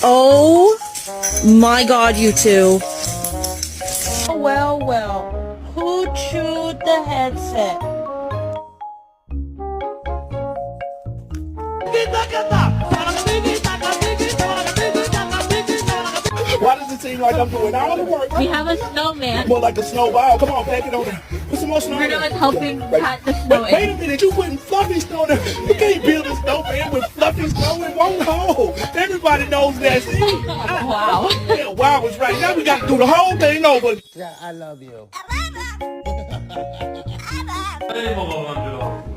Oh my god, you two. Well, well, who chewed the headset? Why does it seem like I'm doing all the work? We have a snowman. More like a snowball. Come on, pack it on there. Put some more snow Bruno in is there. helping pat the snow Wait in. a minute, you putting fluffy snow in there. You can't build a snowman with fluffy snow in one hole. Everybody knows that. See? Wow. Yeah, wow was right. Now we got to do the whole thing over. Yeah, I love you. 빨리 먹어 만들어.